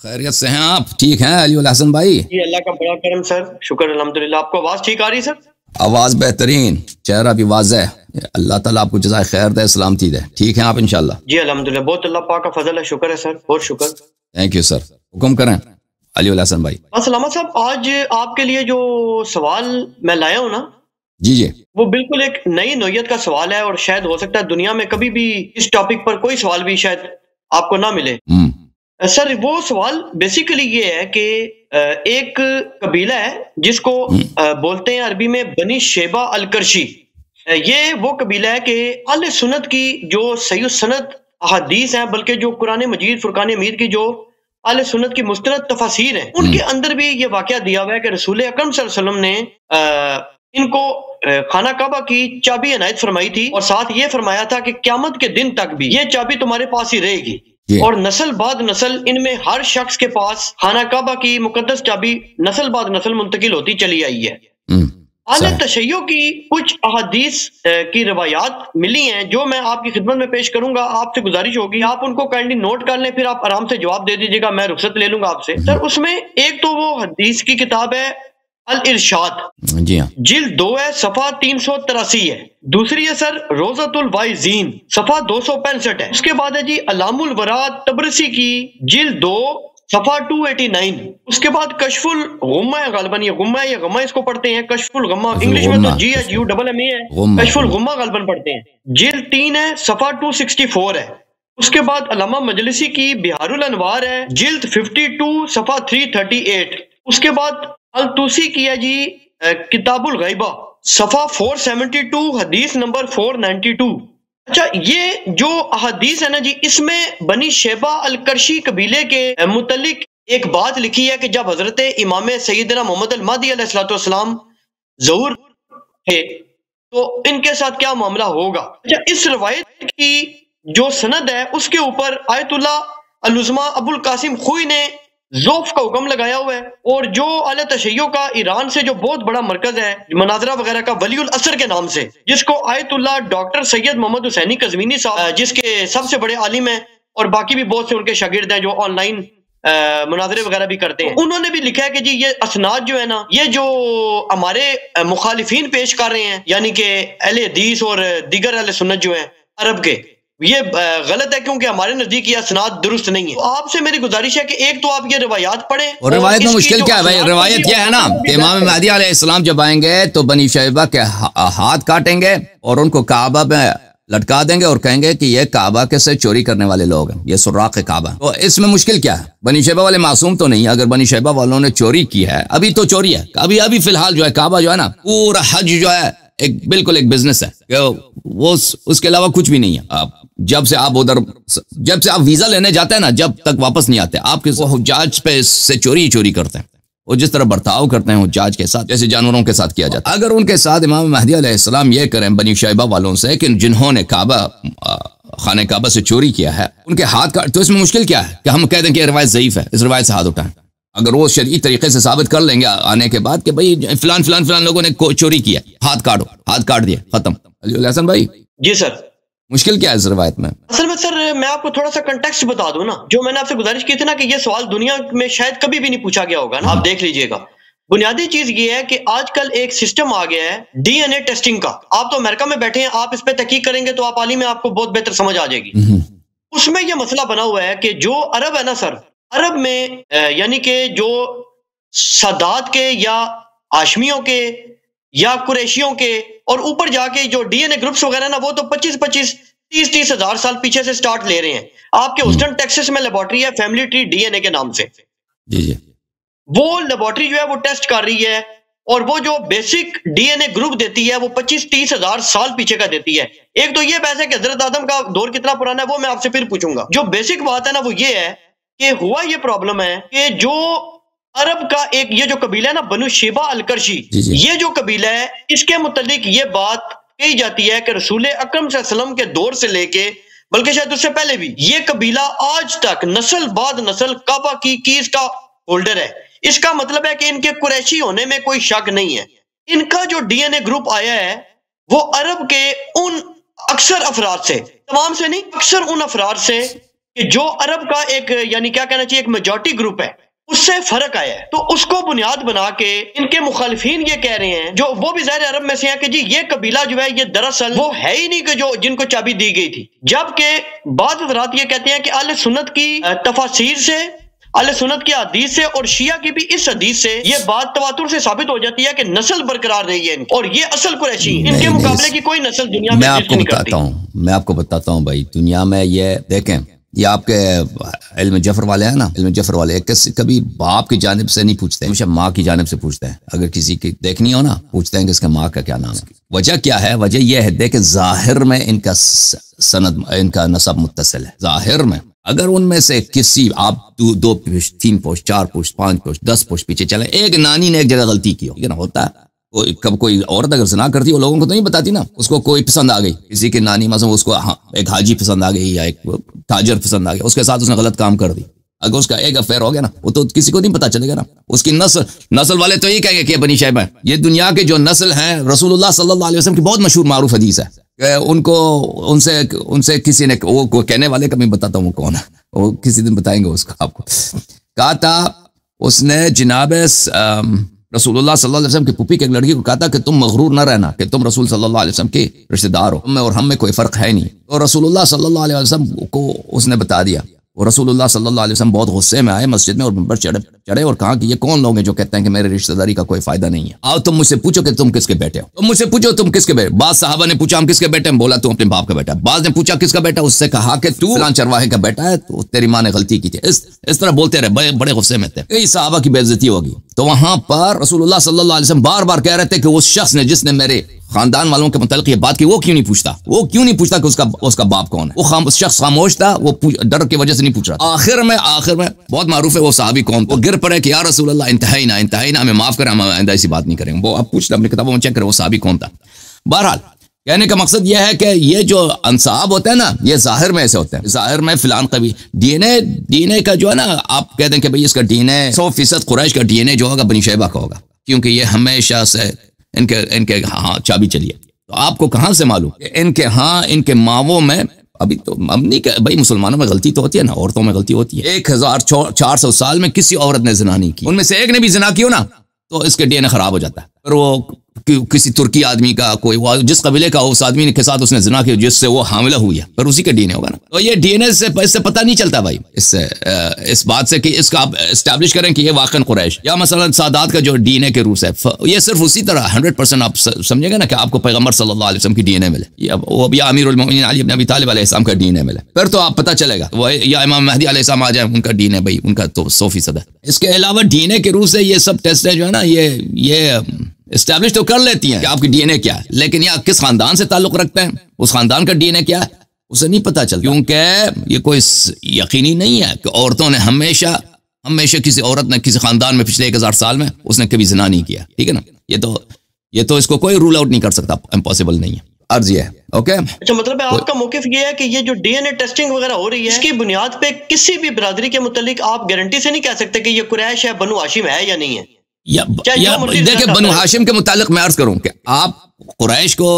خیریت سے ہیں آپ؟ ٹھیک ہیں علی الحسن بھائی؟ جی اللہ کا بڑا کرم سر، شکر الحمدللہ۔ آپ کو آواز ٹھیک آ رہی ہے سر؟ آواز بہترین، چہرہ بھی واضح۔ اللہ تعالیٰ آپ کو جزائے خیر دے، سلامتی دے۔ ٹھیک ہیں آپ انشاءاللہ؟ جی الحمدللہ، بہت اللہ پاک کا فضل ہے، شکر ہے سر، بہت شکر۔ تھینک یو سر، حکم کریں علی الحسن بھائی۔ علامہ صاحب، آج آپ کے لیے جو سوال میں لایا ہوں نا، جی وہ بالکل ایک نئی نوعیت کا سوال ہے، اور شاید ہو سکتا ہے دنیا میں کبھی بھی اس ٹاپک پر کوئی سوال بھی شاید آپ کو نہ ملے۔ سر وہ سوال بیسیکلی یہ ہے کہ ایک قبیلہ ہے جس کو بولتے ہیں عربی میں بنی شیبہ الکرشی۔ یہ وہ قبیلہ ہے کہ اہل سنت کی جو صحیح سند احادیث ہیں، بلکہ جو قرآن مجید فرقان حمید کی جو اہل سنت کی مستند تفاسیر ہیں، ان کے اندر بھی یہ واقعہ دیا ہوا ہے کہ رسول اکرم صلی اللہ علیہ وسلم نے ان کو خانہ کعبہ کی چابی عنایت فرمائی تھی، اور ساتھ یہ فرمایا تھا کہ قیامت کے دن تک بھی یہ چابی تمہارے پاس ہی رہے گی، اور نسل بعد نسل ان میں ہر شخص کے پاس خانہ کعبہ کی مقدس چابی نسل بعد نسل منتقل ہوتی چلی آئی ہے۔ اہل تشیع کی کچھ احادیث کی روایات ملی ہیں جو میں آپ کی خدمت میں پیش کروں گا۔ آپ سے گزارش ہوگی آپ ان کو کائنڈلی نوٹ کر لیں، پھر آپ آرام سے جواب دے دیجیے گا، میں رخصت لے لوں گا آپ سے۔ سر اس میں ایک تو وہ حدیث کی کتاب ہے الارشاد، جی ہاں، جلد 2 ہے، صفحہ 383 ہے۔ دوسری ہے سر روضۃ الوائزین، صفحہ 265 ہے۔ اس کے بعد ہے جی علام الورا تبرسی کی جلد 2، صفحہ 289۔ اس کے بعد کشف الغمہ ہے، غالباً یہ غمہ ہے یا غمہ اس کو پڑھتے ہیں، کشف الغمہ، انگلش میں تو G H U double M A ہے، کشف الغمہ غالباً پڑھتے ہیں، جلد 3 ہے، صفحہ 264 ہے۔ اس کے بعد علامہ مجلسی کی بہار الانوار ہے، جلد 52، صفحہ 338۔ اس کے بعد الطوسی کی ہے جی کتاب الغیبہ، صفحہ 472، حدیث نمبر 492۔ اچھا، یہ جو احادیث ہے نا جی، اس میں بنی شیبہ الکرشی قبیلے کے متعلق ایک بات لکھی ہے کہ جب حضرت امام سیدنا محمد المہدی علیہ السلام ظہور تھے تو ان کے ساتھ کیا معاملہ ہوگا۔ اچھا، اس روایت کی جو سند ہے اس کے اوپر آیت اللہ العظمی ابو القاسم خوئی نے ذوف کا حکم لگایا ہوا ہے، اور جو اہل تشیع کا ایران سے جو بہت بڑا مرکز ہے مناظرہ وغیرہ کا، ولی الاثر کے نام سے، جس کو آیت اللہ ڈاکٹر سید محمد حسینی قزوینی صاحب جس کے سب سے بڑے عالم ہیں، اور باقی بھی بہت سے ان کے شاگرد ہیں جو آن لائن مناظرے وغیرہ بھی کرتے ہیں، انہوں نے بھی لکھا ہے کہ جی یہ اسناد جو ہے نا، یہ جو ہمارے مخالفین پیش کر رہے ہیں، یعنی کہ اہل حدیث اور دیگر اہل سنت جو ہیں عرب کے، یہ غلط ہے، کیونکہ ہمارے نزدیک یہ اسناد درست نہیں ہے۔ آپ سے میری گزارش ہے کہ ایک تو آپ یہ روایات پڑھیں، اور روایت میں مشکل کیا ہے بھائی؟ روایت یہ ہے نا کہ امام مہدی علیہ السلام جب آئیں گے تو بنی شیبہ کے ہاتھ کاٹیں گے اور ان کو کعبہ میں لٹکا دیں گے اور کہیں گے کہ یہ کعبہ کے سے چوری کرنے والے لوگ ہیں، یہ سراق کعبہ۔ تو اس میں مشکل کیا ہے؟ بنی شیبہ والے معصوم تو نہیں، اگر بنی شیبہ والوں نے چوری کی ہے، ابھی تو چوری ہے، ابھی فی الحال جو ہے کعبہ جو ہے نا، پورا حج جو ہے ایک بالکل ایک بزنس ہے کہ وہ اس کے علاوہ کچھ بھی نہیں ہے۔ جب سے آپ ویزا لینے جاتے ہیں نا، جب تک واپس نہیں آتے، آپ کے حجاج پہ سے چوری کرتے ہیں، وہ جس طرح برتاؤ کرتے ہیں حجاج کے ساتھ جیسے جانوروں کے ساتھ کیا جاتا ہے۔ اگر ان کے ساتھ امام مہدی علیہ السلام یہ کریں بنی شیبہ والوں سے کہ جنہوں نے خانہ کعبہ سے چوری کیا ہے ان کے ہاتھ کاٹ، تو اس میں مشکل کیا ہے کہ ہم کہہ دیں کہ یہ روایت ضعیف ہے، اس روایت سے ہاتھ اٹھائیں۔ اگر وہ شرعی طریقے سے ثابت کر لیں گے آنے کے بعد کہ بھئی فلان لوگوں نے چوری کیا، ہاتھ کاٹ دیا، ختم۔ علی الحسن بھائی جی سر، مشکل کیا ہے اس روایت میں؟ اصل میں سر میں آپ کو تھوڑا سا کنٹیکسٹ بتا دوں نا، جو میں نے آپ سے گزارش کی تھی نا کہ یہ سوال دنیا میں شاید کبھی بھی نہیں پوچھا گیا ہوگا نا، آپ دیکھ لیجئے گا۔ بنیادی چیز یہ ہے کہ آج کل ایک سسٹم آ گیا ہے ڈی این اے ٹیسٹنگ کا۔ آپ تو امریکہ میں بیٹھے ہیں، آپ اس پہ تحقیق کریں گے تو آپ عالم میں آپ کو بہت بہتر سمجھ آ جائے گی۔ اس میں یہ مسئلہ بنا ہوا ہے کہ جو عرب ہے نا سر، عرب میں یعنی کہ جو سادات کے یا ہاشمیوں کے یا قریشیوں کے، اور اوپر جا کے جو ڈی این اے گروپس وغیرہ نا، وہ تو 25-30 ہزار سال پیچھے سے سٹارٹ لے رہے ہیں۔ آپ کے ہuston ٹیکسس میں لیبارٹری ہے فیملی ٹری ڈی این اے کے نام سے، جی وہ لیبارٹری جو ہے وہ ٹیسٹ کر رہی ہے، اور وہ جو basic D N A group دیتی ہے وہ 25-30 ہزار سال پیچھے کا دیتی ہے۔ ایک تو یہ بحث ہے کہ حضرت آدم کا دور کتنا پرانا ہے، وہ میں آپ سے پھر پوچھوں گا۔ جو بیسک بات ہے نا وہ یہ ہے کہ ہوا یہ پرابلم ہے کہ جو عرب کا ایک یہ جو قبیلہ ہے نا بنو شیبہ الکرشی، یہ جو قبیلہ ہے اس کے متعلق یہ بات کہی جاتی ہے کہ رسول اکرم صلی اللہ علیہ وسلم کے دور سے لے کے، بلکہ شاید اس سے پہلے بھی، یہ قبیلہ آج تک نسل بعد نسل کعبہ کی کیز کا ہولڈر ہے۔ اس کا مطلب ہے کہ ان کے قریشی ہونے میں کوئی شک نہیں ہے۔ ان کا جو ڈی این اے گروپ آیا ہے وہ عرب کے ان اکثر افراد سے، تمام سے نہیں، اکثر ان افراد سے کہ جو عرب کا ایک یعنی کیا کہنا چاہیے ایک میجورٹی گروپ ہے اس سے فرق آیا ہے، تو اس کو بنیاد بنا کے ان کے مخالفین یہ کہہ رہے ہیں، جو وہ بھی ظاہر عرب میں سے ہیں، کہ جی یہ قبیلہ جو ہے یہ دراصل وہ ہے ہی نہیں کہ جو جن کو چابی دی گئی تھی، جبکہ بعض حضرات یہ کہتے ہیں کہ اہل سنت کی تفاسیر سے، اہل سنت کی حدیث سے اور شیعہ کی بھی اس حدیث سے یہ بات تواتر سے ثابت ہو جاتی ہے کہ نسل برقرار رہی ہے اور یہ اصل قریشی، ان کے مقابلے کی کوئی نسل دنیا میں نہیں کرتی۔ میں آپ کو بتاتا ہوں بھائی، دنیا میں یہ دیکھیں، یہ آپ کے علم جفر والے ہیں نا، علم جفر والے کبھی باپ کی جانب سے نہیں پوچھتے، ہمیشہ ماں کی جانب سے پوچھتے ہیں۔ اگر کسی کی دیکھنی ہو نا، پوچھتے ہیں کہ اس کا ماں کا کیا نام ہے۔ وجہ کیا ہے؟ وجہ یہ ہے، دیکھیں ظاہر میں ان کا سند، ان کا نسب متصل ہے ظاہر میں۔ اگر ان میں سے کسی آپ 2 پوش 3 پوش 4 پوش 5 پوش 10 پوش پیچھے چلیں، ایک نانی نے ایک جگہ غلطی کی ہو، ہوتا ہے کب کوئی عورت اگر زنا کرتی ہے وہ لوگوں کو تو نہیں بتاتی نا، اس کو کوئی پسند آ گئی، کسی کی نانی مثلا اس کو ایک حاجی پسند آ گئی یا ایک تاجر پسند آ گیا، اس کے ساتھ اس نے غلط کام کر دی، اگر اس کا ایک افیئر ہو گیا نا، وہ تو کسی کو نہیں پتا چلے گا نا، اس کی نسل والے تو یہ کہیں گے کہ بنی شیبہ، یہ دنیا کے جو نسل ہیں، رسول اللہ صلی اللہ علیہ وسلم کی بہت مشہور معروف حدیث ہے کہ ان سے کسی نے، وہ کہنے والے کا میں بتاتا ہوں وہ کون ہے، وہ کسی دن بتائیں گے اس کا آپ کو، کہا تھا اس نے جناب رسول اللہ صلی اللہ علیہ وسلم کی پھوپھی کی ایک لڑکی کو کہا تھا کہ تم مغرور نہ رہنا کہ تم رسول صلی اللہ علیہ وسلم کے رشتہ دار ہو، تم میں اور ہم میں کوئی فرق ہے نہیں۔ اور رسول اللہ صلی اللہ علیہ وسلم کو اس نے بتا دیا، اور رسول اللہ صلی اللہ علیہ وسلم بہت غصے میں آئے مسجد میں اور منبر چڑھے اور کہا کہ یہ کون لوگ ہیں جو کہتے ہیں کہ میرے رشتہ داری کا کوئی فائدہ نہیں ہے، آؤ تم مجھ سے پوچھو کہ تم کس کے بیٹے ہو، تم مجھ سے پوچھو تم کس کے بیٹے۔ بعض صحابہ نے پوچھا ہم کس کے بیٹے ہیں، بولا تم اپنے باپ کا بیٹا۔ بعض نے پوچھا کس کا بیٹا، اس سے کہا کہ تو فلاں چرواہے کا بیٹا ہے، تو تیری ماں نے غلطی کی تھی۔ اس طرح بولتے رہے، بڑے غصے میں تھے، کئی صحابہ کی بے عزتی ہوگی۔ تو وہاں پر رسول اللہ صلی اللہ علیہ وسلم بار بار کہہ رہے تھے کہ اس شخص نے جس نے میرے خاندان والوں کے متعلق یہ بات کی، وہ کیوں نہیں پوچھتا کہ اس کا باپ کون ہے۔ وہ شخص خاموش تھا، وہ ڈر کی وجہ سے نہیں پوچھ رہا۔ آخر میں بہت معروف ہے وہ صحابی کون، وہ گر پڑے کہ یا رسول اللہ انتہائی نہ ہمیں معاف کریں، ہم آئندہ ایسی بات نہیں کریں گے۔ وہ اب پوچھ لیں اپنی کتابوں میں چیک کریں وہ صحابی کون تھا۔ بہرحال کہنے کا مقصد یہ ہے کہ یہ جو انصاب ہوتے ہیں نا، یہ ظاہر میں ایسے ہوتے ہیں، ظاہر میں فلان قبیل ڈی این اے کا جو ہے نا، آپ کہہ دیں کہ بھئی اس کا ڈی این اے 100% قریش کا ڈی این اے جو ہوگا بنی شیبہ کا ہوگا، کیونکہ یہ ہمیشہ سے ان کے ہاں چابی چلی ہے۔ تو آپ کو کہاں سے معلوم کہ ان کے ماؤں میں ابھی تو نہیں کہ بھائی مسلمانوں میں غلطی تو ہوتی ہے نا، عورتوں میں غلطی ہوتی ہے۔ 1400 سال میں کسی عورت نے زنا نہیں کی، ان میں سے ایک نے بھی زنا کی ہو نا تو اس کے ڈی این اے خراب ہو جاتا ہے۔ اور وہ کسی ترکی آدمی کا کوئی جس قبیلے کا اس آدمی کے ساتھ اس نے زنا کیا جس سے وہ حاملہ ہوئی ہے، پر اسی کا ڈی این اے ہوگا نا۔ تو یہ ڈی این اے سے اس سے پتہ نہیں چلتا بھائی، اس بات سے کہ اس کا آپ اسٹیبلش کریں کہ یہ واقعاً قریش، یا مثلا سادات کا جو ڈی این اے کے روس ہے، یہ صرف اسی طرح 100% آپ سمجھیں گے نا کہ آپ کو پیغمبر صلی اللہ علیہ وسلم کی ڈی این اے ملے، وہ بھی امیر المؤمنین علی بن ابی طالب علیہ السلام کا ڈی این اے ملے، پھر تو آپ پتہ چلے گا وہ یا امام مہدی علیہ السلام آ جائیں ان کا ڈی این اے بھائی ان کا تو 100% ہے۔ اس کے علاوہ ڈی این اے کے روس سے یہ سب ٹیسٹ جو ہے نا، یہ اسٹیبلش تو کر لیتی ہیں کہ آپ کی ڈی این اے کیا ہے، لیکن یہ کس خاندان سے تعلق رکھتے ہیں، اس خاندان کا ڈی این اے کیا ہے اسے نہیں پتا چلتا، کیونکہ یہ کوئی یقینی نہیں ہے کہ عورتوں نے ہمیشہ کسی عورت نے کسی خاندان میں پچھلے 1000 سال میں اس نے کبھی زنا نہیں کیا، ٹھیک ہے نا۔ یہ تو اس کو کوئی رول آؤٹ نہیں کر سکتا، امپاسبل نہیں ہے۔ عرض یہ ہے اوکے۔ اچھا، مطلب ہے آپ کا موقف یہ ہے کہ یہ جو ڈی این اے ٹیسٹنگ وغیرہ ہو رہی ہے، اس کی بنیاد پہ کسی بھی برادری کے متعلق آپ گارنٹی سے نہیں کہہ سکتے کہ یہ قریش ہے، بنو ہاشم ہے یا نہیں ہے۔ دیکھیں بنو ہاشم کے متعلق میں عرض کروں کہ آپ قریش کو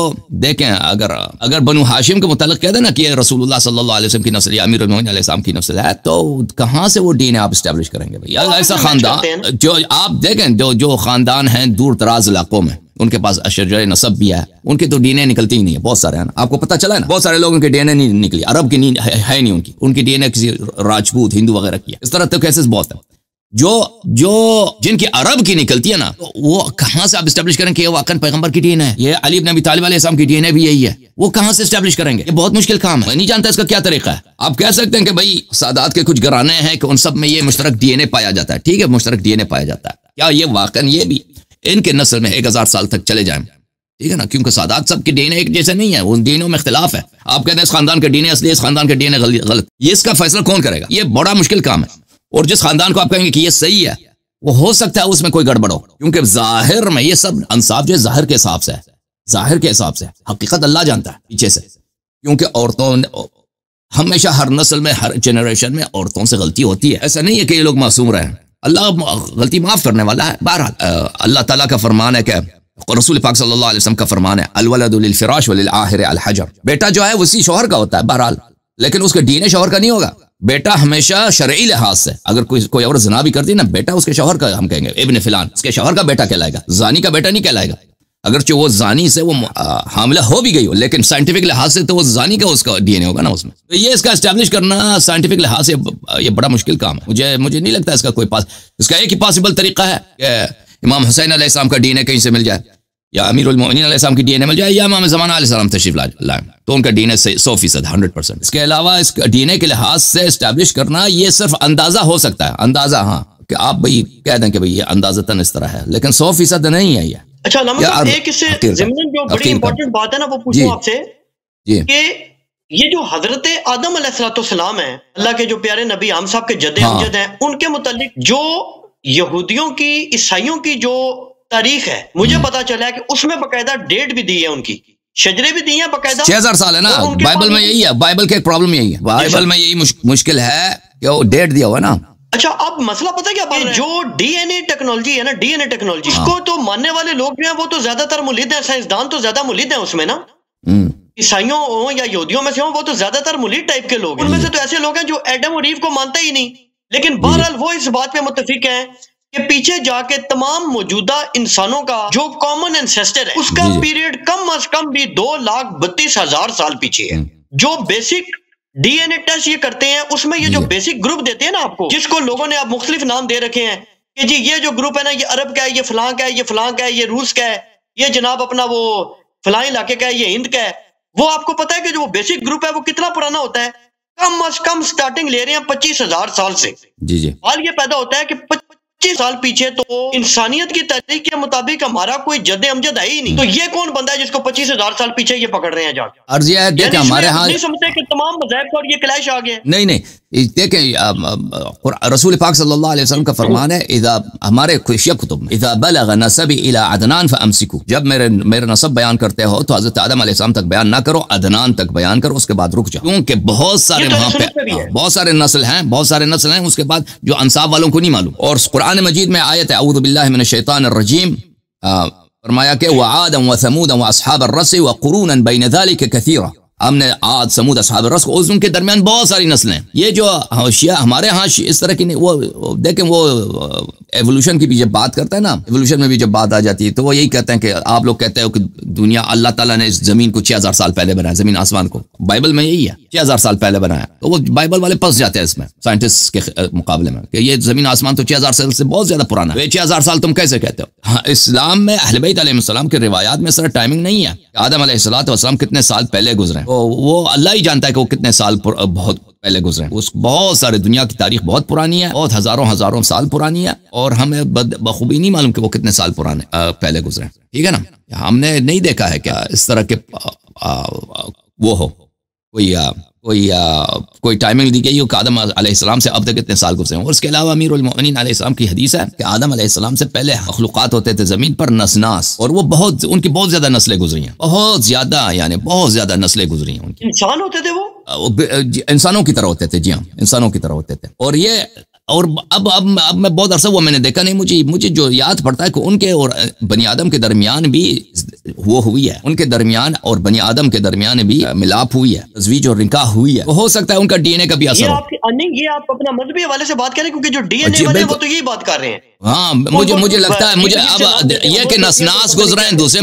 دیکھیں، اگر بنو ہاشم کے متعلق کہہ دیں نا کہ یہ رسول اللہ صلی اللہ علیہ وسلم کی نسل یا امیر المؤمنین علیہ السلام کی نسل ہے، تو کہاں سے وہ دین آپ اسٹیبلش کریں گے بھائی؟ ایسا خاندان جو آپ دیکھیں جو خاندان ہیں دور دراز علاقوں میں، ان کے پاس اشجار نسب بھی ہے، ان کی تو ڈی این اے نکلتی ہی نہیں ہے، بہت سارے ہیں نا، آپ کو پتہ چلا ہے نا، بہت سارے لوگوں کی ڈی این اے نہیں نکلی، عرب کی ہے نہیں، ان کی ڈی این اے کسی راجپوت ہندو وغیرہ کی ہے، اس طرح تو کیسز بہت ہے۔ جن کی عرب کی نکلتی ہے نا، وہ کہاں سے آپ اسٹیبلش کریں کہ یہ واقعا پیغمبر کی ڈی این اے ہے، یہ علی بن ابی طالب علیہ السلام کی ڈی این اے بھی یہی ہے، وہ کہاں سے اسٹیبلش کریں گے؟ یہ بہت مشکل کام ہے، میں نہیں جانتا اس کا کیا طریقہ ہے۔ آپ کہہ سکتے ہیں کہ بھائی سادات کے کچھ گھرانے ہیں کہ ان سب میں یہ مشترک ڈی این اے پایا جاتا ہے، ٹھیک ہے، مشترک ڈی این اے پایا جاتا ہے، کیا یہ واقعا یہ بھی ان کے نسل میں 1000 سال تک چلے جائیں؟ ٹھیک ہے نا، کیونکہ سادات سب کے ڈی این اے ایک جیسے نہیں ہے، ان ڈی این اے میں اختلاف ہے۔ آپ کہتے ہیں اس خاندان کا ڈی این اے اصلی، اس خاندان کا ڈی این اے غلط، یہ اس کا فیصلہ کون کرے گا؟ یہ بڑا مشکل کام ہے، اور جس خاندان کو آپ کہیں گے کہ یہ صحیح ہے، وہ ہو سکتا ہے اس میں کوئی گڑبڑ ہو، کیونکہ ظاہر میں یہ سب انصاف جو ہے ظاہر کے حساب سے ہے، ظاہر کے حساب سے، حقیقت اللہ جانتا ہے پیچھے سے، کیونکہ عورتوں ہمیشہ ہر نسل میں ہر جنریشن میں عورتوں سے غلطی ہوتی ہے، ایسا نہیں ہے کہ یہ لوگ معصوم رہے ہیں، اللہ غلطی معاف کرنے والا ہے۔ بہرحال اللہ تعالیٰ کا فرمان ہے کہ رسول پاک صلی اللہ علیہ وسلم کا فرمان ہے الولد للفراش وللآخر الحجر، بیٹا جو ہے اسی شوہر کا ہوتا ہے بہرحال، لیکن اس کا ڈی این اے شوہر کا نہیں ہوگا، بیٹا ہمیشہ شرعی لحاظ سے اگر کوئی عورت زنا بھی کرتی ہے نا، بیٹا اس کے شوہر کا ہم کہیں گے ابن فلان، اس کے شوہر کا بیٹا کہلائے گا، زانی کا بیٹا نہیں کہلائے گا، اگرچہ وہ زانی سے وہ حاملہ ہو بھی گئی ہو، لیکن سائنٹیفک لحاظ سے تو وہ زانی کا اس کا ڈی این اے ہوگا نا اس میں. تو یہ اس کا اسٹیبلش کرنا سائنٹیفک لحاظ سے یہ بڑا مشکل کام ہے. مجھے نہیں لگتا اس کا کوئی اس کا ایک ہی پاسبل طریقہ ہے کہ امام حسین علیہ السلام کا ڈی این اے کہیں سے مل جائے، یا امیر المؤمنین علیہ السلام کی ڈی این اے مل جائے، یا امام زمانہ علیہ السلام تشریف لائیں تو ان کا ڈی این اے 100% 100%. اس کے علاوہ اس ڈی این اے کے لحاظ سے اسٹیبلش کرنا یہ صرف اندازہ ہو سکتا ہے، اندازہ، ہاں کہ آپ بھئی کہہ دیں کہ بھئی یہ اندازتاً اس طرح ہے، لیکن 100% نہیں ہے یہ. اچھا علامہ صاحب، ایک اس سے ضمن جو بڑی امپورٹنٹ بات ہے نا وہ پوچھوں آپ سے کہ یہ جو حضرت آدم علیہ السلام ہیں، اللہ کے جو پیارے نبی ہم صاحب کے جد امجد ہیں، ان کے متعلق جو یہودیوں کی عیسائیوں کی جو تاریخ ہے، مجھے پتا چلا ہے کہ اس میں باقاعدہ ڈیٹ بھی دی ہے، ان کی شجرے بھی دی ہیں باقاعدہ. 6000 سال ہے نا، بائبل میں یہی ہے، بائبل کے ایک پرابلم یہی ہے، بائبل میں یہی مشکل ہے کہ وہ ڈیٹ دیا ہوا نا. اچھا اب مسئلہ پتہ کیا بات ہے، جو ڈی این اے ٹیکنالوجی ہے نا، ڈی این اے ٹیکنالوجی، اس کو تو ماننے والے لوگ جو ہیں وہ تو زیادہ تر ملحد ہیں، سائنسدان تو زیادہ ملحد ہیں اس میں نا، عیسائیوں ہوں یا یہودیوں میں سے ہوں، وہ تو زیادہ تر ملحد ٹائپ کے لوگ ہیں. ان میں سے تو ایسے لوگ ہیں جو ایڈم اور ایو کو مانتے ہی نہیں، لیکن بہرحال وہ اس بات پہ متفق ہیں کہ پیچھے جا کے تمام موجودہ انسانوں کا جو کامن انسیسٹر ہے، اس کا پیریڈ کم از کم بھی 2,32,000 سال پیچھے ہے. جو basic D N A test یہ کرتے ہیں، اس میں یہ جو بیسک گروپ دیتے ہیں نا آپ کو، جس کو لوگوں نے اب مختلف نام دے رکھے ہیں کہ جی یہ جو گروپ ہے نا، یہ عرب کا ہے، یہ فلاں کا ہے، یہ فلاں کا ہے، یہ روس کا ہے، یہ جناب اپنا وہ فلاں علاقے کا ہے، یہ ہند کا ہے. وہ آپ کو پتا ہے کہ جو بیسک گروپ ہے وہ کتنا پرانا ہوتا ہے؟ کم از کم سٹارٹنگ لے رہے ہیں 25,000 سال سے. حال یہ پیدا ہوتا ہے کہ 25 سال پیچھے تو انسانیت کی تاریخ کے مطابق ہمارا کوئی جد امجد ہے ہی نہیں. تو یہ کون بندہ ہے جس کو 25,000 سال پیچھے یہ پکڑ رہے ہیں جا کے؟ عرض یہ ہے دیکھیں ہمارے ہاں نہیں سمجھتے کہ تمام مذاہب پر یہ کلیش آ گیا. نہیں دیکھیں رسول پاک صلی اللہ علیہ وسلم کا فرمان ہے، اذا ہمارے خشیہ کتب میں اذا بلغ نسبی الی عدنان فامسکوا، جب میرے نسب بیان کرتے ہو تو حضرت آدم علیہ السلام تک بیان نہ کرو، عدنان تک بیان کرو، اس کے بعد رک جاؤ، کیونکہ بہت سارے وہاں پہ بہت سارے نسل ہیں اس کے بعد جو انساب والوں کو نہیں معلوم. اور قرآن مجید میں آیت ہے اعوذ باللہ من الشیطان الرجیم، فرمایا کہ وعادا وثمودا واصحاب الرس وقرونا بین ذلک کثیرا، ہم نے عاد سمود اصحاب الرس کو، ان کے درمیان بہت ساری نسلیں. یہ جو شیعہ ہمارے ہاں اس طرح کی نہیں، وہ دیکھیں وہ ایوولوشن کی بھی جب بات کرتا ہے نا، ایوولوشن میں بھی جب بات آ جاتی ہے تو وہ یہی کہتے ہیں کہ آپ لوگ کہتے ہو کہ دنیا اللہ تعالیٰ نے اس زمین کو 6000 سال پہلے بنایا، زمین آسمان کو، بائبل میں یہی ہے 6000 سال پہلے بنایا. تو وہ بائبل والے پس جاتے ہیں اس میں سائنٹسٹ کے مقابلے میں کہ یہ زمین آسمان تو 6000 سال سے بہت زیادہ پرانا ہے. 6000 سال تم کیسے کہتے ہو؟ ہاں اسلام میں اہل بیت علیہ السلام کے روایات میں سر ٹائمنگ نہیں ہے کہ آدم علیہ السلام کتنے سال پہلے گزرے، وہ اللہ ہی جانتا ہے کہ وہ کتنے سال بہت پہلے گزرے. اس بہت سارے دنیا کی تاریخ بہت پرانی ہے، بہت ہزاروں سال پرانی ہے، اور ہمیں بخوبی نہیں معلوم کہ وہ کتنے سال پہلے گزرے. ٹھیک ہے نا، ہم نے نہیں دیکھا ہے کہ اس طرح کے وہ ہو کوئی ٹائمنگ دی گئی ہو کہ آدم علیہ السلام سے اب تک کتنے سال گزرے ہیں. اور اس کے علاوہ امیر المؤمنین علیہ السلام کی حدیث ہے کہ آدم علیہ السلام سے پہلے مخلوقات ہوتے تھے زمین پر نسناس، اور وہ ان کی بہت زیادہ نسلیں گزری ہیں، بہت زیادہ نسلیں گزری ہیں. ان کی انسان ہوتے تھے، وہ انسانوں کی طرح ہوتے تھے. جی ہاں، انسانوں کی طرح ہوتے تھے. اور اب میں بہت عرصہ وہ میں نے دیکھا نہیں، مجھے جو یاد پڑتا ہے کہ ان کے اور بنی آدم کے درمیان بھی وہ ہوئی ہے، ان کے درمیان اور بنی آدم کے درمیان بھی ملاپ ہوئی ہے، تزویج اور نکاح ہوئی ہے. ہو سکتا ہے ان کا ڈی این اے کا بھی اثر ہو. یہ آپ اپنا مذہبی حوالے سے بات کریں، کیونکہ جو ڈی این اے والے وہ تو یہی بات کر رہے ہیں. ہاں مجھے لگتا ہے اب یہ کہ نسناس گزرے ہیں، دوسرے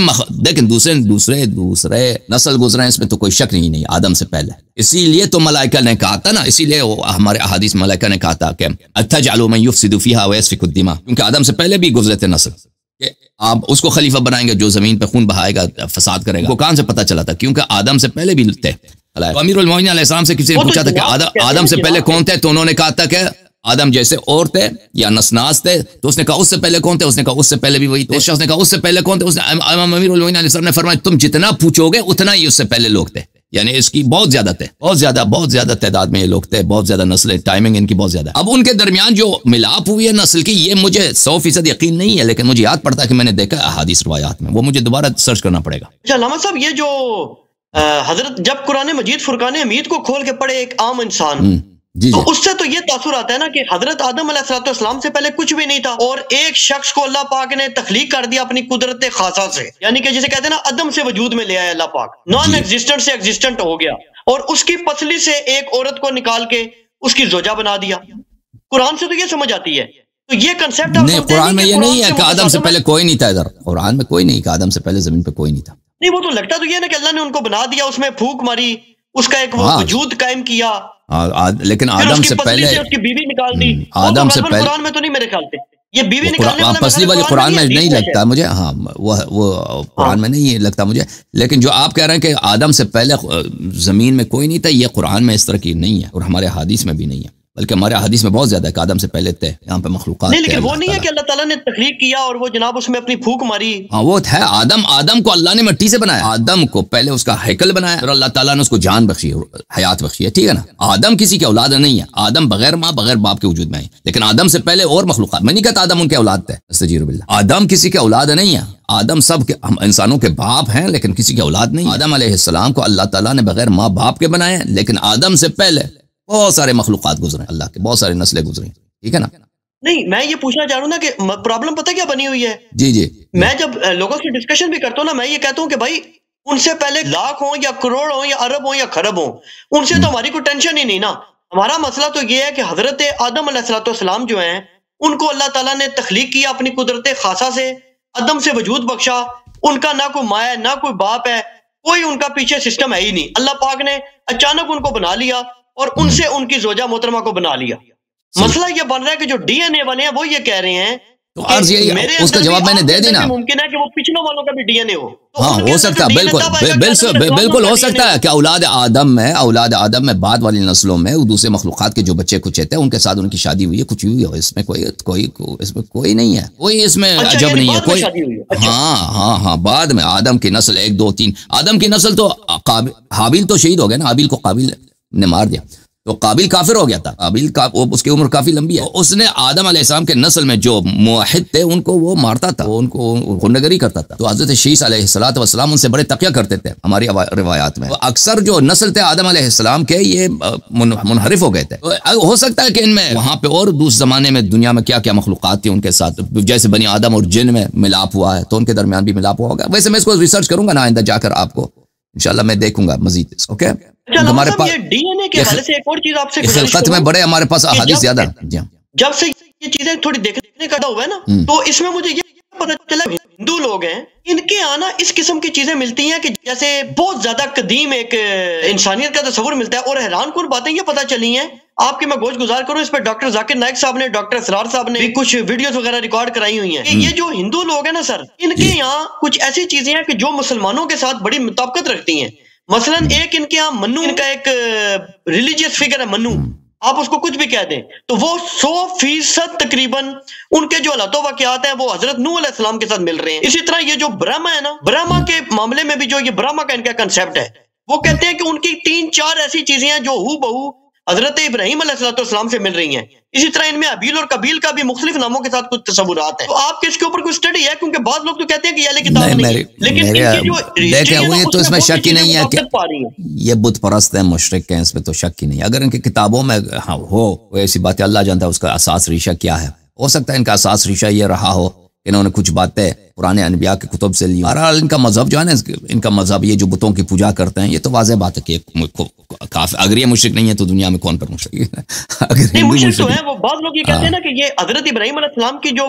نسل گزرے ہیں، اس میں تو کوئی شک نہیں آدم سے پہلے. اسی لیے تو ملائکہ نے کہا تھا نا، اسی لیے ہمارے احادیث ملائکہ نے کہا تھا کہ اتجعل من یفسد فیہا ویسفک الدماء، کیونکہ آدم سے پہلے بھی گزرے تھے نسل، کہ آپ اس کو خلیفہ بنائیں گے جو زمین پہ خون بہائے گا، فساد کرے گا. وہ کہاں سے پتہ چلا تھا؟ کیونکہ آدم سے پہلے بھی تھے. امیر المومنین علیہ السلام سے کسی نے پوچھا تھا کہ آدم سے پہلے کون تھے، تو انہوں نے کہا تھا کہ آدم جیسے اور تھے یا نسناس تھے. تو اس نے کہا اس سے پہلے کون تھے؟ اس نے کہا اس سے پہلے بھی وہی تھے. اس شخص نے کہا اس سے پہلے کون تھے؟ اس نے امام امیر المومنین علیہ السلام نے فرمایا تم جتنا پوچھو گے اتنا ہی اس سے پہلے لوگ تھے. یعنی اس کی بہت زیادہ تعداد میں یہ لوگ تھے، بہت زیادہ نسلیں، ٹائمنگ ان کی بہت زیادہ. اب ان کے درمیان جو ملاپ ہوئی ہے نسل کی، یہ مجھے 100% یقین نہیں ہے، لیکن مجھے یاد پڑتا ہے کہ میں نے دیکھا احادیث روایات میں، وہ مجھے دوبارہ سرچ کرنا پڑے گا. اچھا علامہ صاحب، یہ جو حضرت جب قرآن مجید فرقان حمید کو کھول کے پڑھے ایک عام انسان، تو اس سے تو یہ تاثر آتا ہے نا کہ حضرت آدم علیہ السلام سے پہلے کچھ بھی نہیں تھا، اور ایک شخص کو اللہ پاک نے تخلیق کر دیا اپنی قدرت خاصہ سے، یعنی کہ جسے کہتے ہیں نا عدم سے وجود میں لے آیا اللہ پاک، نان ایگزسٹنٹ سے ایگزسٹنٹ ہو گیا. اور اس کی پسلی سے ایک عورت کو نکال کے اس کی زوجہ بنا دیا. قرآن سے تو یہ سمجھ آتی ہے. تو یہ کنسپٹ نہیں، قرآن میں یہ نہیں ہے کہ آدم سے پہلے کوئی نہیں تھا. ادھر قرآن میں کوئی نہیں کہ آدم سے پہلے زمین پہ کوئی نہیں تھا. نہیں، وہ تو لگتا تو یہ نا کہ اللہ نے ان کو بنا دیا، اس میں پھونک ماری، اس کا ایک وہ وجود قائم کیا. لیکن آدم سے پہلے اس کی بیوی نکال دی. آدم سے پہلے قرآن میں تو نہیں میرے خیال سے یہ بیوی نکالنے والا پسلی والی قرآن میں نہیں لگتا مجھے. ہاں وہ قرآن میں نہیں لگتا مجھے. لیکن جو آپ کہہ رہے ہیں کہ آدم سے پہلے زمین میں کوئی نہیں تھا، یہ قرآن میں اس طرح کی نہیں ہے اور ہمارے حدیث میں بھی نہیں ہے. بلکہ ہمارے حدیث میں بہت زیادہ ہے کہ آدم سے پہلے تھے یہاں پہ مخلوقات. نہیں، لیکن وہ نہیں ہے کہ اللہ تعالیٰ نے تخلیق کیا اور وہ جناب اس میں اپنی پھونک ماری. ہاں وہ ہے. آدم کو اللہ نے مٹی سے بنایا. آدم کو پہلے اس کا ہیکل بنایا اور اللہ تعالیٰ نے اس کو جان بخشی، حیات بخشی ہے. ٹھیک ہے نا. آدم کسی کی اولاد نہیں ہے. آدم بغیر ماں بغیر باپ کے وجود میں ہے. لیکن آدم سے پہلے اور مخلوقات. میں نہیں کہتا آدم ان کے اولاد تھے، استغفر باللہ. آدم کسی کے اولاد نہیں ہے. آدم سب کے ہم انسانوں کے باپ ہیں لیکن کسی کی اولاد نہیں. آدم علیہ السلام کو اللہ تعالیٰ نے بغیر ماں باپ کے بنایا. لیکن آدم سے پہلے بہت سارے مخلوقات گزرے، اللہ کے بہت سارے نسلیں گزری. ٹھیک ہے نا. نہیں، میں یہ پوچھنا چاہ رہا ہوں نا کہ پرابلم پتہ کیا بنی ہوئی ہے. جی میں جب لوگوں سے ڈسکشن بھی کرتا ہوں نا، میں یہ کہتا ہوں کہ بھائی ان سے پہلے لاکھ ہوں یا کروڑ ہوں یا ارب ہوں یا خرب ہوں، ان سے تو ہماری کوئی ٹینشن ہی نہیں نا. ہمارا مسئلہ تو یہ ہے کہ حضرت آدم علیہ السلام جو ہیں ان کو اللہ تعالیٰ نے تخلیق کیا اپنی قدرت خاصہ سے، عدم سے وجود بخشا. ان کا نہ کوئی ماں ہے نہ کوئی باپ ہے، کوئی ان کا پیچھے سسٹم ہے ہی نہیں. اللہ پاک نے اچانک ان کو بنا لیا اور ان سے ان کی زوجہ محترمہ کو بنا لیا. مسئلہ یہ بن رہا ہے کہ جو ڈی این اے والے ہیں وہ یہ کہہ رہے ہیں تو عرض یہی اس کا جواب میں نے دے دی نا. ممکن ہے کہ وہ پچھلوں والوں کا بھی ڈی این اے ہو. ہاں ہو سکتا ہے، بالکل ہو سکتا ہے کہ اولاد آدم میں بعد والی نسلوں میں دوسرے مخلوقات کے جو بچے کچھ تھے ان کے ساتھ ان کی شادی ہوئی ہے، کچھ ہوئی ہے. اس میں کوئی نہیں ہے، کوئی اس میں عجب نہیں ہے کوئی. ہاں بعد میں آدم کی نسل 1 2 3. آدم کی نسل تو حابیل تو شہید ہو گیا نا. حابیل کو قابیل نے مار دیا تو قابیل کافر ہو گیا تھا. قابیل کا اس کی عمر کافی لمبی ہے. اس نے آدم علیہ السلام کے نسل میں جو موحد تھے ان کو وہ مارتا تھا، ان کو غنڈگری کرتا تھا. تو حضرت شیس علیہ السلام ان سے بڑے تقیہ کرتے تھے ہماری روایات میں. اکثر جو نسل تھے آدم علیہ السلام کے یہ منحرف ہو گئے تھے. ہو سکتا ہے کہ ان میں وہاں پہ اور دوسرے زمانے میں دنیا میں کیا کیا مخلوقات تھی ان کے ساتھ، جیسے بنی آدم اور جن میں ملاپ ہوا ہے تو ان کے درمیان بھی ملاپ ہوا ہوگا. ویسے میں اس کو ریسرچ کروں گا نا آئندہ جا کر، آپ کو انشاءاللہ میں دیکھوں گا مزید. اوکے، ہمارے پاس ڈی این اے کے حوالے سے ایک اور چیز آپ سے خلقت میں بڑے ہمارے پاس احادیث زیادہ. جب سے یہ چیزیں تھوڑی دیکھنے کا ہوا ہے نا تو اس میں مجھے یہ پتہ چلا ہندو لوگ ہیں ان کے آنا اس قسم کی چیزیں ملتی ہیں کہ جیسے بہت زیادہ قدیم ایک انسانیت کا تصور ملتا ہے. اور حیران کن باتیں یہ پتہ چلی ہیں آپ کے، میں گوش گزار کروں اس پہ ڈاکٹر ذاکر نائک صاحب نے، ڈاکٹر اسرار صاحب نے بھی کچھ ویڈیوز وغیرہ ریکارڈ کرائی ہوئی ہیں کہ یہ جو ہندو لوگ ہیں نا سر، ان کے یہاں کچھ ایسی چیزیں ہیں کہ جو مسلمانوں کے ساتھ بڑی مطابقت رکھتی ہیں. مثلا ایک ان کے یہاں منو، ان کا ایک ریلیجیس فگر ہے منو، آپ اس کو کچھ بھی کہہ دیں تو وہ 100% تقریباً ان کے جو حالات و واقعات ہیں وہ حضرت نوح علیہ السلام کے ساتھ مل رہے ہیں. اسی طرح یہ جو برہما ہے نا، برہما کے معاملے میں بھی جو یہ برہما کا ان کا کنسیپٹ ہے، وہ کہتے ہیں کہ ان کی 3-4 ایسی چیزیں ہیں جو ہو بہو حضرت ابراہیم علیہ السلام سے مل رہی ہیں. اسی طرح ان میں ابیل اور قبیل کا بھی مختلف ناموں کے ساتھ کچھ تصورات ہیں. تو آپ کے اس کے اوپر کوئی اسٹڈی ہے؟ کیونکہ بعض لوگ تو کہتے ہیں کہ یہ کتاب نہیں ہے، لیکن ان کی جو دیکھیں ہوئی تو اس میں شک ہی نہیں ہے کہ یہ بت پرست ہیں، مشرک ہیں، اس میں تو شک ہی نہیں. اگر ان کی کتابوں میں ہو ایسی باتیں، اللہ جانتا ہے اس کا اساس ریشہ کیا ہے. ہو سکتا ہے ان کا اساس ریشہ یہ رہا ہو، انہوں نے کچھ باتیں پرانے انبیاء کے کتب سے لی. بہرحال ان کا مذہب جو ہے نا، ان کا مذہب یہ جو بتوں کی پوجا کرتے ہیں، یہ تو واضح بات ہے کہ اگر یہ مشرک نہیں ہے تو دنیا میں کون پر مشرک ہے؟ نہیں مشرک تو ہے وہ. بعض لوگ یہ کہتے ہیں نا کہ یہ حضرت ابراہیم علیہ السلام کی جو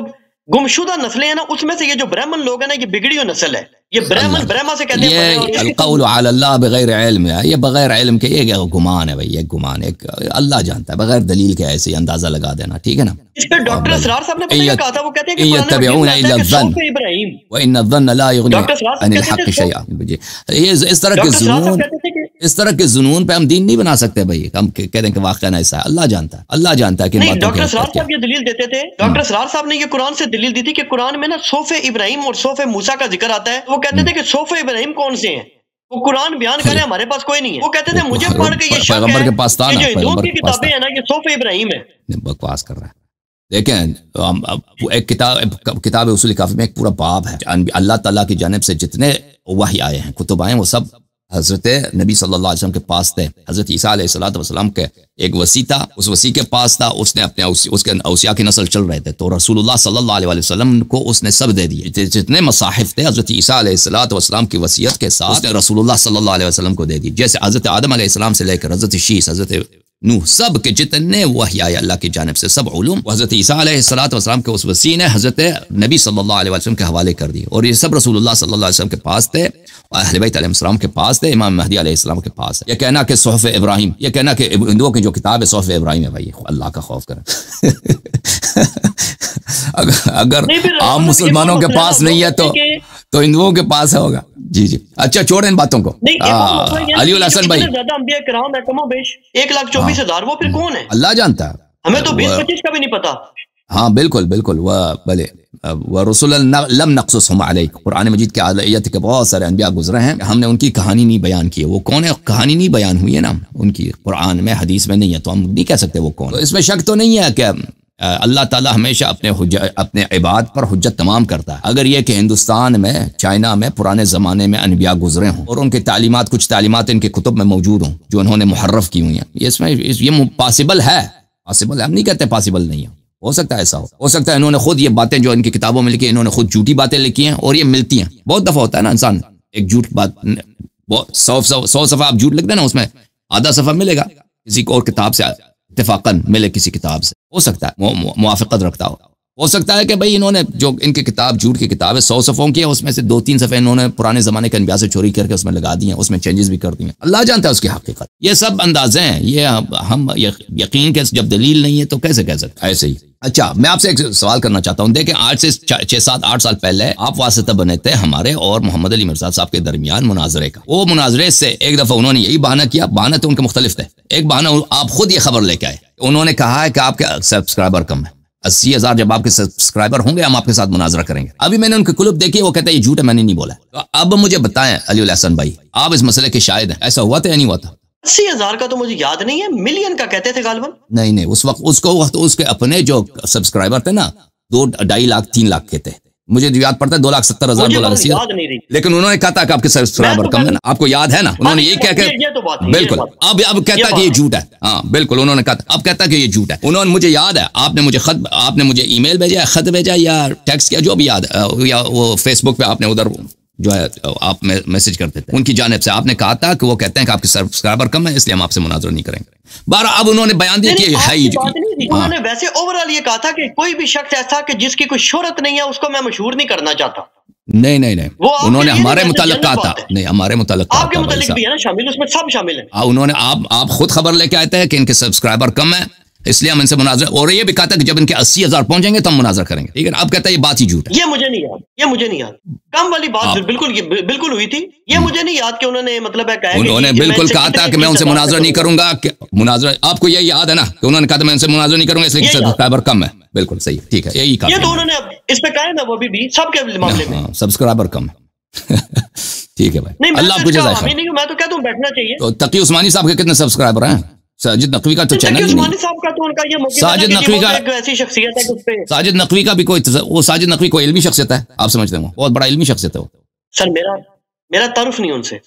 گمشدہ نسلیں ہیں نا، اس میں سے یہ جو برہمن لوگ ہیں نا، یہ بگڑی ہوئی نسل ہے. یہ برہما سے کہتے ہیں القول علی اللہ بغیر علم ہے. یہ بغیر علم کے یہ گمان ہے بھائی، یہ گمان ہے، اللہ جانتا ہے. بغیر دلیل کے ایسے اندازہ لگا دینا، ٹھیک ہے نا. اس پہ ڈاکٹر اسرار صاحب نے کہا تھا، وہ کہتے ہیں کہ یتبعون الا الظن وان الظن لا یغنی عن الحق شیئا. اس طرح کے ظنون پہ ہم دین نہیں بنا سکتے بھائی. ہم کہہ دیں کہ واقعہ ایسا ہے. اللہ جانتا ہے کہ ڈاکٹر اسرار صاحب یہ دلیل دیتے تھے. ڈاکٹر اسرار صاحب نے یہ قرآن سے دلیل دی تھی کہ قرآن میں نا صوف ابراہیم اور صوف موسیٰ کا ذکر آتا ہے. وہ کہتے تھے کہ صوف ابراہیم کون سے ہیں، وہ قرآن بیان کرے ہمارے پاس کوئی نہیں ہے. وہ کہتے تھے مجھے پڑھ کے یہ شک ہے کہ جو ہندوؤں کی کتابیں ہیں نا یہ صوف ابراہیم ہے. بکواس کر رہا ہے. دیکھیں ایک کتاب اصول کافی میں ایک پورا باب ہے. اللہ تعالیٰ کی جانب سے جتنے وحی آئے ہیں، کتب آئے ہیں، وہ سب حضرت نبی صلی اللہ علیہ وسلم کے پاس تھے. حضرت عیسیٰ علیہ السلام کے ایک وصی تھا، اس وصی کے پاس تھا. اس نے اپنے اس کے اوصیاء کی نسل چل رہے تھے، تو رسول اللہ صلی اللہ علیہ وسلم کو اس نے سب دے دیے. جتنے مصاحف تھے حضرت عیسیٰ علیہ السلام کی وصیت کے ساتھ اس نے رسول اللہ صلی اللہ علیہ وسلم کو دے دی. جیسے حضرت آدم علیہ السلام سے لے کر حضرت شیس، حضرت نوح، سب کے جتنے وحی آئے اللہ کی جانب سے، سب علوم حضرت عیسیٰ علیہ السلام کے اس وسیع نے حضرت نبی صلی اللہ علیہ وسلم کے حوالے کر دی، اور یہ سب رسول اللہ صلی اللہ علیہ وسلم کے پاس تھے، اہل بیت علیہ السلام کے پاس تھے، امام مہدی علیہ السلام کے پاس ہے۔ یہ کہنا کہ صحف ابراہیم، یہ کہنا کہ ہندوؤں کی جو کتاب ہے صحف ابراہیم ہے، بھائی اللہ کا خوف کریں اگر عام مسلمانوں کے پاس نہیں ہے تو ہندوؤں کے پاس ہوگا۔ جی جی، اچھا چھوڑیں ان باتوں کو۔ علی الحسن بھائی، زیادہ انبیاء کرام ہے کم و بیش 1,24,000، وہ پھر کون ہے؟ اللہ جانتا ہے، ہمیں تو 20-25 کا بھی نہیں پتا۔ ہاں بالکل بالکل، وہ بھلے ورسول لم نقصصهم علیک، قرآن مجید کے آیت کے بہت سارے انبیاء گزرے ہیں، ہم نے ان کی کہانی نہیں بیان کی، وہ کون ہے کہانی نہیں بیان ہوئی ہے نا ان کی، قرآن میں حدیث میں نہیں ہے، تو ہم نہیں کہہ سکتے وہ کون۔ اس میں شک تو نہیں ہے کہ اللہ تعالیٰ ہمیشہ اپنے عباد پر حجت تمام کرتا ہے۔ اگر یہ کہ ہندوستان میں، چائنا میں پرانے زمانے میں انبیاء گزرے ہوں اور ان کے تعلیمات، کچھ تعلیمات ان کے کتب میں موجود ہوں جو انہوں نے محرف کی ہوئی ہیں، اس میں یہ پاسبل ہے، پاسبل ہے، ہم نہیں کہتے پاسبل نہیں ہے، ہو سکتا ہے ایسا ہو سکتا ہے انہوں نے خود یہ باتیں جو ان کی کتابوں میں لکھی انہوں نے خود جھوٹی باتیں لکھی ہیں، اور یہ ملتی ہیں۔ بہت دفعہ ہوتا ہے نا انسان ایک جھوٹ بات، 100 صفحہ آپ جھوٹ لکھ دیں نا، اس میں آدھا صفحہ ملے گا کسی اور کتاب سے، اتفاقاً ملے کسی کتاب سے، ہو سکتا ہے موافقت رکھتا ہو سکتا ہے کہ بھئی انہوں نے جو ان کی کتاب جھوٹ کی کتاب ہے 100 صفحوں کی ہے، اس میں سے 2-3 صفحے انہوں نے پرانے زمانے کے انبیاء سے چوری کر کے اس میں لگا دی ہیں، اس میں چینجز بھی کر دی ہیں، اللہ جانتا ہے اس کی حقیقت۔ یہ سب اندازے ہیں، یہ ہم یقین کے جب دلیل نہیں ہے تو کیسے کہہ سکتے ایسے ہی۔ اچھا میں آپ سے ایک سوال کرنا چاہتا ہوں، دیکھیں آج سے 6-7-8 سال پہلے آپ واسطہ بنے تھے ہمارے اور محمد علی مرزا صاحب کے درمیان مناظرے کا۔ وہ مناظرے سے ایک دفعہ انہوں نے یہی بہانہ کیا، بہانہ تو ان کے مختلف تھے، ایک بہانہ آپ خود یہ خبر لے کے آئے، انہوں نے کہا ہے کہ آپ کے سبسکرائبر کم ہے، 80,000 جب آپ کے سبسکرائبر ہوں گے ہم آپ کے ساتھ مناظرہ کریں گے۔ ابھی میں نے ان کے کلپ دیکھی، وہ کہتے ہیں یہ جھوٹ ہے، میں نے نہیں بولا۔ تو اب مجھے بتائیں علی الحسن بھائی، آپ اس مسئلے کے شاہد ہیں، ایسا ہوا تھا یا نہیں ہوا تھا؟ 80,000 کا تو مجھے یاد نہیں ہے، ملین کا کہتے تھے غالباً۔ نہیں اس وقت اس کے اپنے جو سبسکرائبر تھے نا 2-2.5 لاکھ 3 لاکھ کے تھے، مجھے جو یاد پڑتا ہے $2,70,000 لیکن انہوں نے کہا تھا کہ آپ کے سبسکرائبر کم ہے نا، آپ کو یاد ہے نا، انہوں نے یہ کہہ کے بالکل اب کہتا کہ یہ جھوٹ ہے، ہاں بالکل انہوں نے کہا، اب کہتا کہ یہ جھوٹ ہے۔ انہوں نے مجھے یاد ہے آپ نے مجھے ای میل بھیجا، خط بھیجا یا ٹیکسٹ کیا، جو بھی یاد ہے، یا وہ فیس بک پہ آپ نے ادھر جو ہے آپ میسج کرتے تھے ان کی جانب سے، آپ نے کہا تھا کہ وہ کہتے ہیں کہ آپ کے سبسکرائبر کم ہے اس لیے ہم آپ سے مناظرہ نہیں کریں گے۔ بارہ اب انہوں نے بیان دیا کہ ہے ہی، انہوں نے ویسے اوورال یہ کہا تھا کہ کوئی بھی شخص ایسا کہ جس کی کوئی شہرت نہیں ہے اس کو میں مشہور نہیں کرنا چاہتا۔ نہیں انہوں نے ہمارے متعلق کہا تھا، نہیں ہمارے متعلق کہا تھا، آپ کے متعلق بھی ہے نا شامل، اس میں سب شامل ہیں۔ انہوں نے آپ خود خبر لے کے آئے تھے کہ ان کے سبسکرائبر کم ہے اس لیے ہم ان سے مناظرہ، اور یہ بھی کہا تھا کہ جب ان کے 80,000 پہنچیں گے تو ہم مناظرہ کریں گے، ٹھیک ہے نا۔ اب کہتا ہے یہ بات ہی جھوٹ ہے، یہ مجھے نہیں یاد، کم والی بات بالکل ہوئی تھی، یہ مجھے نہیں یاد کہ انہوں نے مطلب ہے کہا، انہوں نے بالکل کہا تھا کہ میں ان سے مناظرہ نہیں کروں گا، مناظرہ آپ کو یہ یاد ہے نا کہ انہوں نے کہا تھا میں ان سے مناظرہ نہیں کروں گا اس لیے سبسکرائبر کم ہے، بالکل صحیح، ٹھیک ہے، یہی کہا یہ تو انہوں نے اس پہ کہا نا، وہ بھی سب کے معاملے میں سبسکرائبر کم ہے ٹھیک ہے بھائی، اللہ آپ کو جزائے خیر۔ میں تو کہتا ہوں بیٹھنا چاہیے۔ تو تقی عثمانی صاحب کے کتنے سبسکرائبر ہیں؟ ساجد نقوی کا تو چینل ہی نہیں، ساجد نقوی کا ایسی شخصیت ہے کہ اس پہ ساجد نقوی کا بھی کوئی، وہ ساجد نقوی کوئی علمی شخصیت ہے، آپ سمجھتے ہیں وہ بہت بڑا علمی شخصیت ہے وہ۔ سر میرا تعارف نہیں ان سے،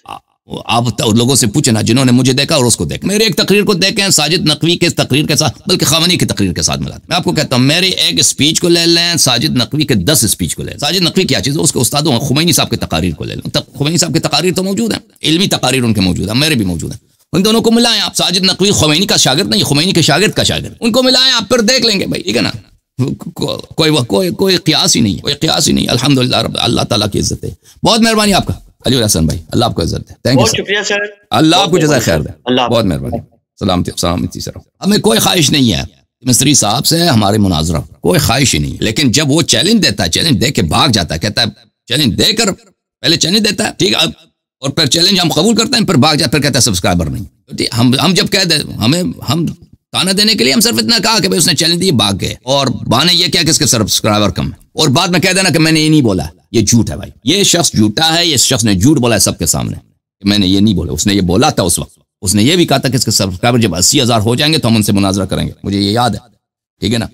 آپ لوگوں سے پوچھنا جنہوں نے مجھے دیکھا اور اس کو دیکھا، میرے ایک تقریر کو دیکھیں ساجد نقوی کے تقریر کے ساتھ، بلکہ خامنہئی کی تقریر کے ساتھ ملا، میں آپ کو کہتا ہوں میری ایک اسپیچ کو لے لیں، ساجد نقوی کے 10 اسپیچ کو لیں۔ ساجد نقوی کیا چیز ہے، اس کے استادوں خمینی صاحب کی تقاریر کو لے لیں، خمینی صاحب کی تقاریر تو موجود ہیں، علمی تقاریر ان کے موجود ہیں، میرے بھی موجود ہیں، ان دونوں کو ملائیں آپ۔ ساجد نقوی خمینی کا شاگرد نہیں، خمینی کے شاگرد کا شاگرد، ان کو ملائیں آپ، پھر دیکھ لیں گے بھائی، ٹھیک ہے نا۔ کوئی قیاس ہی نہیں، کوئی قیاس ہی نہیں، الحمدللہ رب، اللہ تعالیٰ کی عزت ہے، بہت مہربانی آپ کا علی الحسن بھائی، اللہ آپ کو عزت دے، تھینک یو، بہت شکریہ سر، اللہ آپ کو جزائے خیر دے، بہت مہربانی، سلامتی سے رہو۔ ہمیں کوئی خواہش نہیں ہے مستری صاحب سے ہمارے مناظرہ، کوئی خواہش ہی نہیں، لیکن جب وہ چیلنج دیتا ہے، چیلنج دے کے بھاگ جاتا ہے، کہتا ہے چیلنج دے کر پہلے چیلنج دیتا ہے، ٹھیک ہے، اور پھر چیلنج ہم قبول کرتے ہیں، پھر بھاگ جاتا، پھر کہتا ہے سبسکرائبر نہیں۔ ہم جب کہہ دیں ہم تانا دینے کے لیے ہم صرف اتنا کہا کہ اس نے چیلنج دی، بھاگ گئے، اور بہانے یہ کیا کہ اس کے سبسکرائبر کم ہے، اور بعد میں کہہ دینا کہ میں نے یہ نہیں بولا، یہ جھوٹ ہے بھائی، یہ شخص جھوٹا ہے، یہ شخص نے جھوٹ بولا ہے سب کے سامنے کہ میں نے یہ نہیں بولا، اس نے یہ بولا تھا اس وقت، اس نے یہ بھی کہا تھا کہ اس کے سبسکرائبر جب 80,000 ہو جائیں گے تو ہم ان سے مناظرہ کریں گے، مجھے یہ یاد ہے، ٹھیک ہے نا۔